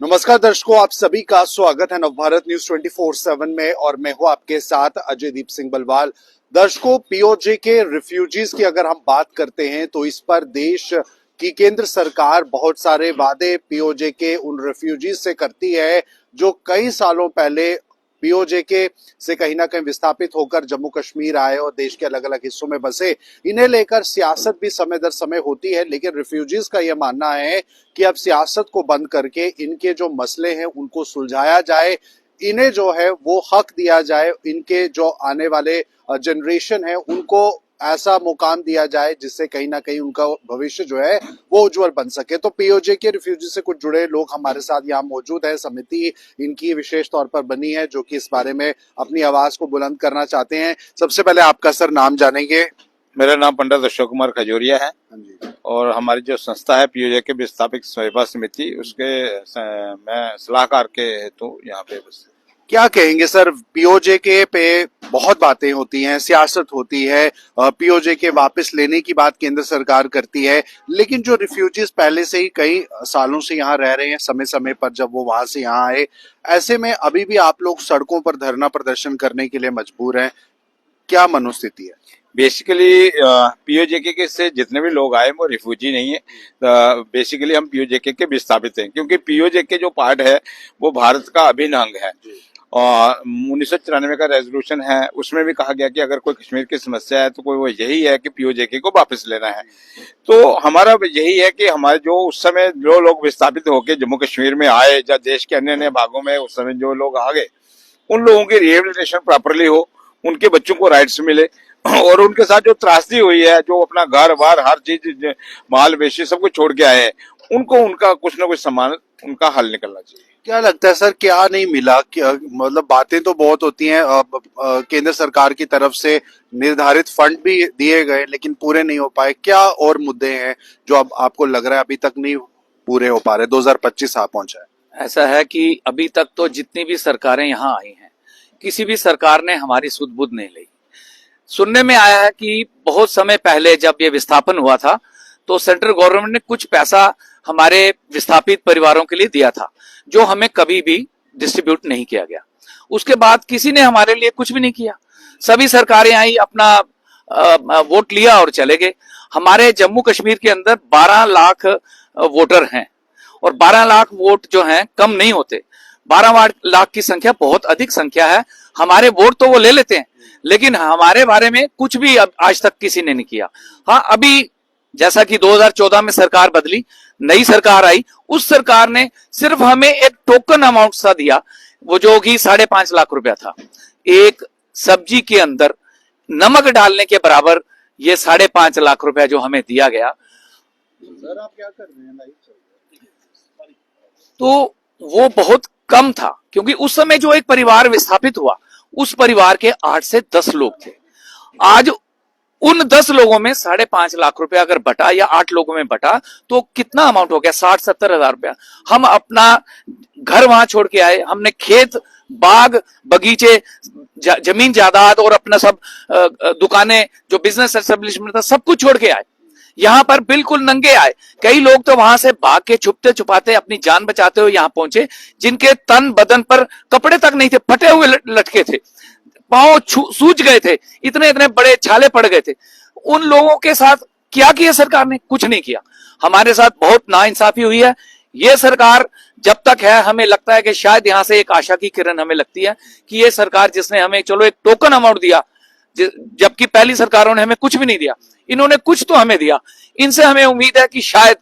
नमस्कार दर्शकों, आप सभी का स्वागत है नवभारत न्यूज 24/7 में और मैं हूं आपके साथ अजय दीप सिंह बलवाल। दर्शकों, पीओजे के रिफ्यूजीज की अगर हम बात करते हैं तो इस पर देश की केंद्र सरकार बहुत सारे वादे पीओजे के उन रिफ्यूजीज से करती है जो कई सालों पहले पीओजे के से कहीं ना कहीं विस्थापित होकर जम्मू कश्मीर आए और देश के अलग अलग हिस्सों में बसे। इन्हें लेकर सियासत भी समय दर समय होती है, लेकिन रिफ्यूजीज का यह मानना है कि अब सियासत को बंद करके इनके जो मसले हैं उनको सुलझाया जाए, इन्हें जो है वो हक दिया जाए, इनके जो आने वाले जनरेशन है उनको ऐसा मुकाम दिया जाए जिससे कहीं ना कहीं उनका भविष्य जो है वो उज्जवल बन सके। तो पीओजे के रिफ्यूजी से कुछ जुड़े लोग हमारे साथ यहाँ मौजूद है। समिति इनकी विशेष तौर पर बनी है जो कि इस बारे में अपनी आवाज को बुलंद करना चाहते हैं। सबसे पहले आपका सर नाम जानेंगे। मेरा नाम पंडित अशोक कुमार खजूरिया है। हाँ जी। और हमारी जो संस्था है पीओजे के विस्थापित सेवा समिति, उसके मैं सलाहकार के हेतु यहाँ पे बस। क्या कहेंगे सर, पीओजे के पे बहुत बातें होती हैं, सियासत होती है, पीओजे के वापस लेने की बात केंद्र सरकार करती है, लेकिन जो रिफ्यूजीज पहले से ही कई सालों से यहाँ रह रहे हैं, समय समय पर जब वो वहां से यहाँ आए, ऐसे में अभी भी आप लोग सड़कों पर धरना प्रदर्शन करने के लिए मजबूर हैं, क्या मनोस्थिति है? बेसिकली पीओजेके के से जितने भी लोग आए वो रिफ्यूजी नहीं है। बेसिकली हम पीओजेके के विस्थापित हैं, क्योंकि पीओजेके जो पार्ट है वो भारत का अभिन्न अंग है। और 1994 का रेजोल्यूशन है, उसमें भी कहा गया कि अगर कोई कश्मीर की समस्या है तो कोई वो यही है कि पीओजेके को वापस लेना है। तो हमारा यही है कि हमारे जो उस समय जो लोग विस्थापित होकर जम्मू कश्मीर में आए या देश के अन्य अन्य भागों में उस समय जो लोग आ गए, उन लोगों की रिहेबिलिटेशन प्रॉपरली हो, उनके बच्चों को राइट्स मिले, और उनके साथ जो त्रासदी हुई है, जो अपना घर बार हर चीज माल वेशी सब कुछ छोड़ के आए हैं, उनको उनका कुछ ना कुछ सामान उनका हल निकलना चाहिए। क्या लगता है सर, क्या नहीं मिला? क्या मतलब बातें तो बहुत होती हैं, केंद्र सरकार की तरफ से निर्धारित फंड भी दिए गए लेकिन पूरे नहीं हो पाए। क्या और मुद्दे हैं जो अब आपको लग रहा है अभी तक नहीं पूरे हो पा रहे? 2025 आ पहुंचा है। ऐसा है कि अभी तक तो जितनी भी सरकारें यहाँ आई हैं, किसी भी सरकार ने हमारी सुध बुध नहीं ली। सुनने में आया है कि बहुत समय पहले जब ये विस्थापन हुआ था तो सेंट्रल गवर्नमेंट ने कुछ पैसा हमारे विस्थापित परिवारों के लिए दिया था, जो हमें कभी भी डिस्ट्रीब्यूट नहीं किया गया। उसके बाद किसी ने हमारे लिए कुछ भी नहीं किया। सभी सरकारें आई, अपना वोट लिया और चले गए। हमारे जम्मू कश्मीर के अंदर 12 लाख वोटर हैं और 12 लाख वोट जो हैं कम नहीं होते। 12 लाख की संख्या बहुत अधिक संख्या है। हमारे वोट तो वो ले लेते हैं, लेकिन हमारे बारे में कुछ भी आज तक किसी ने नहीं किया। हाँ, अभी जैसा कि 2014 में सरकार बदली, नई सरकार आई, उस सरकार ने सिर्फ हमें एक टोकन अमाउंट सा दिया, वो जो कि 5.5 लाख रुपया था। एक सब्जी के अंदर नमक डालने के बराबर ये 5.5 लाख रुपया जो हमें दिया गया। सर आप क्या कर रहे हैं? तो वो बहुत कम था, क्योंकि उस समय जो एक परिवार विस्थापित हुआ, उस परिवार के 8 से 10 लोग थे। आज उन 10 लोगों में 5.5 लाख रुपया अगर बटा या 8 लोगों में बटा तो कितना अमाउंट हो गया? 60-70 हजार रुपया। हम अपना घर वहां छोड़ के आए, हमने खेत बाग बगीचे जमीन जायदाद और अपना सब दुकानें जो बिजनेस एस्टेब्लिशमेंट था सब कुछ छोड़ के आए। यहां पर बिल्कुल नंगे आए। कई लोग तो वहां से भाग के छुपते छुपाते अपनी जान बचाते हुए यहां पहुंचे, जिनके तन बदन पर कपड़े तक नहीं थे, फटे हुए लटके थे, पांव सूज गए थे, इतने इतने बड़े छाले पड़ गए थे। उन लोगों के साथ क्या किया सरकार ने? कुछ नहीं किया। हमारे साथ बहुत नाइंसाफी हुई है। ये सरकार जब तक है, हमें लगता है कि शायद यहां से एक आशा की किरण हमें लगती है कि ये सरकार जिसने हमें चलो एक टोकन अमाउंट दिया, जबकि पहली सरकारों ने हमें कुछ भी नहीं दिया, इन्होंने कुछ तो हमें दिया। इनसे हमें उम्मीद है कि शायद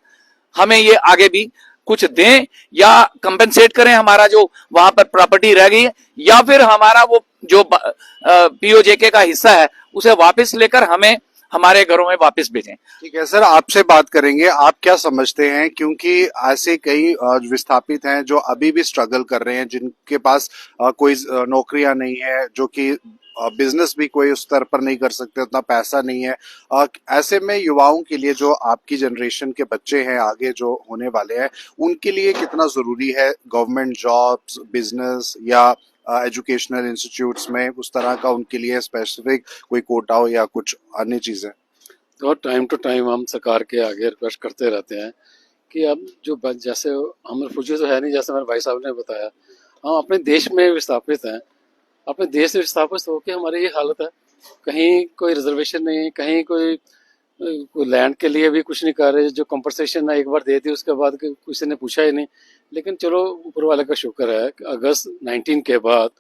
हमें ये आगे भी कुछ दें या कंपेंसेट करें हमारा जो वहां पर प्रॉपर्टी रह गई है, या फिर हमारा वो जो पीओजेके का हिस्सा है उसे वापस लेकर हमें हमारे घरों में वापस भेजें। ठीक है सर, आपसे बात करेंगे। आप क्या समझते हैं, क्योंकि ऐसे कई विस्थापित हैं जो अभी भी स्ट्रगल कर रहे हैं, जिनके पास कोई नौकरियां नहीं है, जो कि बिजनेस भी कोई उस स्तर पर नहीं कर सकते, उतना पैसा नहीं है। ऐसे में युवाओं के लिए, जो आपकी जनरेशन के बच्चे हैं आगे जो होने वाले हैं, उनके लिए कितना जरूरी है गवर्नमेंट जॉब्स, बिजनेस या एजुकेशनल इंस्टीट्यूट्स में उस तरह का उनके लिए स्पेसिफिक कोई कोटा हो या कुछ अन्य चीजें? तो टाइम टू टाइम हम सरकार के आगे रिक्वेस्ट करते रहते हैं कि अब जो जैसे हम रिफ्यूजी तो है नहीं, जैसे मेरे भाई साहब ने बताया, हम अपने देश में विस्थापित हैं। अपने देश में विस्थापित होकर हमारी ये हालत है, कहीं कोई रिजर्वेशन नहीं, कहीं कोई लैंड के लिए भी कुछ नहीं कर रहे। जो कंपनसेशन है एक बार दे दी, उसके बाद किसी ने पूछा ही नहीं। लेकिन चलो ऊपर वाले का शुक्र है कि अगस्त 19 के बाद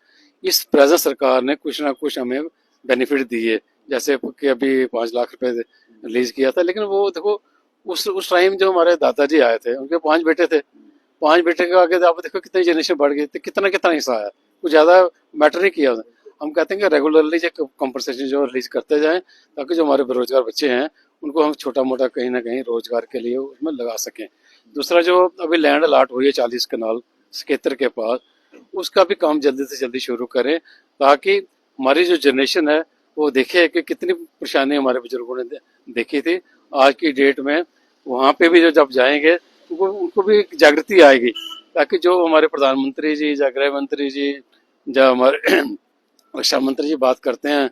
इस प्रेजेंट सरकार ने कुछ ना कुछ हमें बेनिफिट दिए, जैसे कि अभी 5 लाख रुपए रिलीज किया था। लेकिन वो देखो, उस टाइम जो हमारे दादाजी आए थे, उनके 5 बेटे थे। 5 बेटे के आगे आप देखो कितनी जनरेशन बढ़ गई थी, कितना कितना हिस्सा आया, कुछ ज्यादा मैटर नहीं किया उसने। हम कहते हैं कि रेगुलरली जो कंपनसेशन जो रिलीज करते जाएं, ताकि जो हमारे बेरोजगार बच्चे हैं उनको हम छोटा मोटा कहीं ना कहीं रोजगार के लिए उसमें लगा सकें। दूसरा, जो अभी लैंड अलाट हुई है 40 कनाल सकेतर के पास, उसका भी काम जल्दी से जल्दी शुरू करें, ताकि हमारी जो जनरेशन है वो देखे कि कितनी परेशानी हमारे बुजुर्गों ने देखी थी। आज की डेट में वहाँ पे भी जो जब जाएंगे उनको भी एक जागृति आएगी, ताकि जो हमारे प्रधानमंत्री जी या गृह मंत्री जी या हमारे रक्षा मंत्री जी बात करते हैं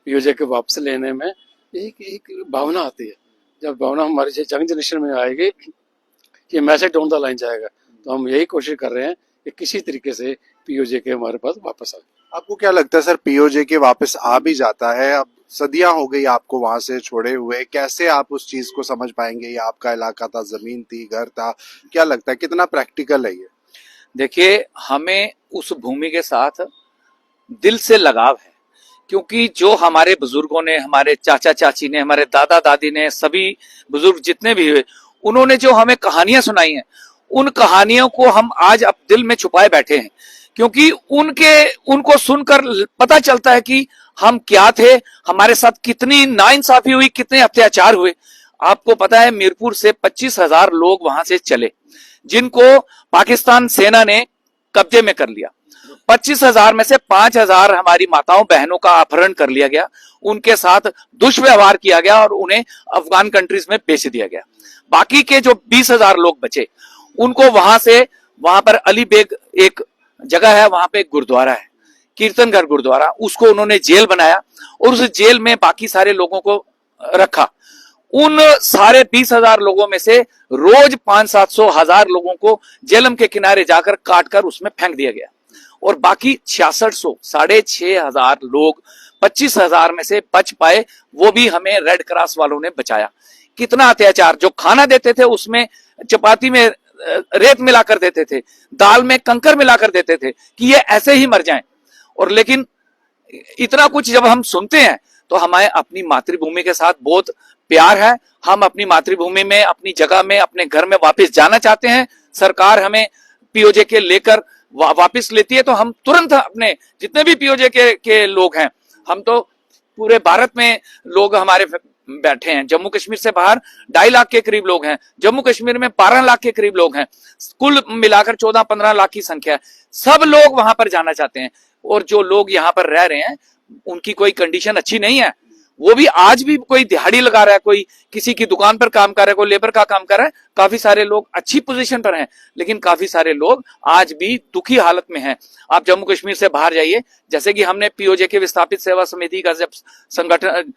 पीओजे के वापस लेने में, एक भावना आती है। जब भावना हमारी यंग जनरेशन में आएगी, ये मैसेज डाउन द लाइन जाएगा। तो हम यही कोशिश कर रहे हैं कि किसी तरीके से पीओजे के हमारे पास वापस आए। आपको क्या लगता है सर, पीओजे के वापस आ भी जाता है, अब सदियां हो गई आपको वहां से छोड़े हुए, कैसे आप उस चीज को समझ पाएंगे? ये आपका इलाका था, जमीन थी, घर था, क्या लगता है कितना प्रैक्टिकल है ये? देखिए, हमें उस भूमि के साथ दिल से लगाव है, क्योंकि जो हमारे बुजुर्गों ने, हमारे चाचा चाची ने, हमारे दादा दादी ने, सभी बुजुर्ग जितने भी हुए, उन्होंने जो हमें कहानियां सुनाई हैं, उन कहानियों को हम आज अब दिल में छुपाए बैठे हैं। क्योंकि उनको सुनकर पता चलता है कि हम क्या थे, हमारे साथ कितनी नाइंसाफी हुई, कितने अत्याचार हुए। आपको पता है, मीरपुर से 25,000 लोग वहां से चले, जिनको पाकिस्तान सेना ने कब्जे में कर लिया। 25,000 में से 5,000 हमारी माताओं बहनों का अपहरण कर लिया गया, उनके साथ दुष्व्यवहार किया गया और उन्हें अफगान कंट्रीज में बेच दिया गया। बाकी के जो 20,000 लोग बचे, उनको वहां पर अली बेग एक जगह है, वहां पे एक गुरुद्वारा है, कीर्तनगढ़ गुरुद्वारा, उसको उन्होंने जेल बनाया और उस जेल में बाकी सारे लोगों को रखा। उन सारे 20,000 लोगों में से रोज 500-700 लोगों को जेलम के किनारे जाकर काटकर उसमें फेंक दिया गया, और बाकी 6600 6,500 लोग 25,000 में से बच पाए। वो भी हमें रेड क्रॉस वालों ने बचाया। कितना अत्याचार! जो खाना देते थे उसमें चपाती में रेत मिलाकर देते थे, दाल में कंकर मिलाकर देते थे कि ये ऐसे ही मर जाएं। और लेकिन इतना कुछ जब हम सुनते हैं तो हमारे अपनी मातृभूमि के साथ बहुत प्यार है। हम अपनी मातृभूमि में, अपनी जगह में, अपने घर में वापस जाना चाहते हैं। सरकार हमें पीओजे के लेकर वापस लेती है तो हम तुरंत अपने जितने भी पीओजे के लोग हैं, हम तो पूरे भारत में लोग हमारे बैठे हैं। जम्मू कश्मीर से बाहर 2.5 लाख के करीब लोग हैं, जम्मू कश्मीर में 12 लाख के करीब लोग हैं, कुल मिलाकर 14-15 लाख की संख्या है। सब लोग वहां पर जाना चाहते हैं, और जो लोग यहाँ पर रह रहे हैं उनकी कोई कंडीशन अच्छी नहीं है। वो भी आज भी कोई दिहाड़ी लगा रहा है, कोई किसी की दुकान पर काम कर रहा है, कोई लेबर का काम कर रहा है। काफी सारे लोग अच्छी पोजीशन पर हैं, लेकिन काफी सारे लोग आज भी दुखी हालत में हैं। आप जम्मू कश्मीर से बाहर जाइए, जैसे कि हमने पीओजे के विस्थापित सेवा समिति का जब संगठन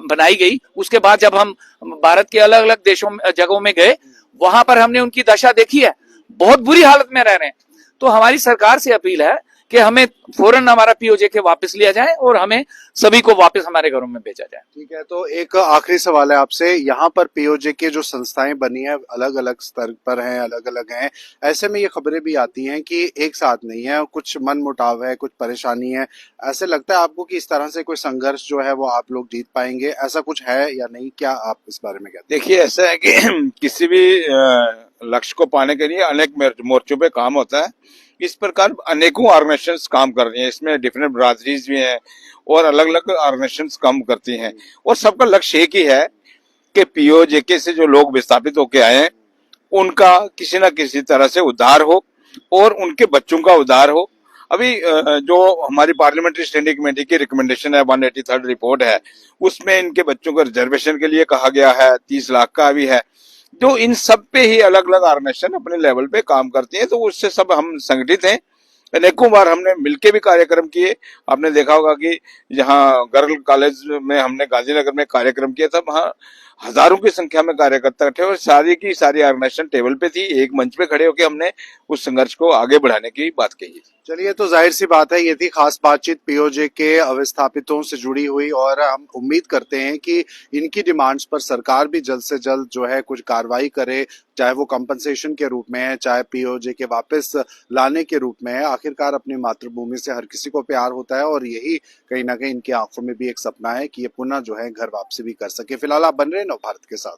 बनाई गई, उसके बाद जब हम भारत के अलग अलग देशों में, जगहों में गए, वहां पर हमने उनकी दशा देखी है, बहुत बुरी हालत में रह रहे हैं। तो हमारी सरकार से अपील है कि हमें फौरन हमारा पीओजे के वापस लिया जाए और हमें सभी को वापस हमारे घरों में भेजा जाए। ठीक है, तो एक आखिरी सवाल है आपसे, यहाँ पर पीओजे के जो संस्थाएं बनी है अलग अलग स्तर पर हैं, अलग अलग हैं, ऐसे में ये खबरें भी आती हैं कि एक साथ नहीं है, कुछ मन मुटाव है, कुछ परेशानी है। ऐसे लगता है आपको कि इस तरह से कोई संघर्ष जो है वो आप लोग जीत पाएंगे? ऐसा कुछ है या नहीं? क्या आप इस बारे में कहते हैं? देखिए, ऐसा है कि किसी भी लक्ष्य को पाने के लिए अनेक मोर्चों पे काम होता है। इस प्रकार अनेकों ऑर्गेनाइजेशंस काम कर रही हैं, इसमें डिफरेंट ब्रादरीज भी हैं और अलग अलग ऑर्गेनाइजेशंस काम करती हैं, और सबका लक्ष्य एक ही है कि पीओजेके से जो लोग विस्थापित होके आए हैं उनका किसी न किसी तरह से उद्धार हो और उनके बच्चों का उद्धार हो। अभी जो हमारी पार्लियामेंट्री स्टैंडिंग कमेटी की रिकमेंडेशन है, 183rd रिपोर्ट है, उसमें इनके बच्चों को रिजर्वेशन के लिए कहा गया है, 30 लाख का भी है। जो इन सब पे ही अलग अलग ऑर्गेनाइजेशन अपने लेवल पे काम करती है, तो उससे सब हम संगठित हैं। अनेकों बार हमने मिलके भी कार्यक्रम किए। आपने देखा होगा कि जहाँ गर्ल कॉलेज में हमने गांधीनगर में कार्यक्रम किया था, वहाँ हजारों की संख्या में कार्यकर्ता थे और सारी की सारी ऑर्गेनाइजेशन टेबल पे थी, एक मंच पे खड़े होकर हमने उस संघर्ष को आगे बढ़ाने की बात कही। चलिए, तो जाहिर सी बात है, ये थी खास बातचीत पीओजे के विस्थापितों से जुड़ी हुई, और हम उम्मीद करते हैं कि इनकी डिमांड्स पर सरकार भी जल्द से जल्द जो है कुछ कार्रवाई करे, चाहे वो कंपनसेशन के रूप में है, चाहे पीओजे के वापस लाने के रूप में है। आखिरकार अपनी मातृभूमि से हर किसी को प्यार होता है, और यही कहीं ना कहीं इनकी आंखों में भी एक सपना है कि ये पुनः जो है घर वापसी भी कर सके। फिलहाल आप बन रहे हैं नवभारत के साथ।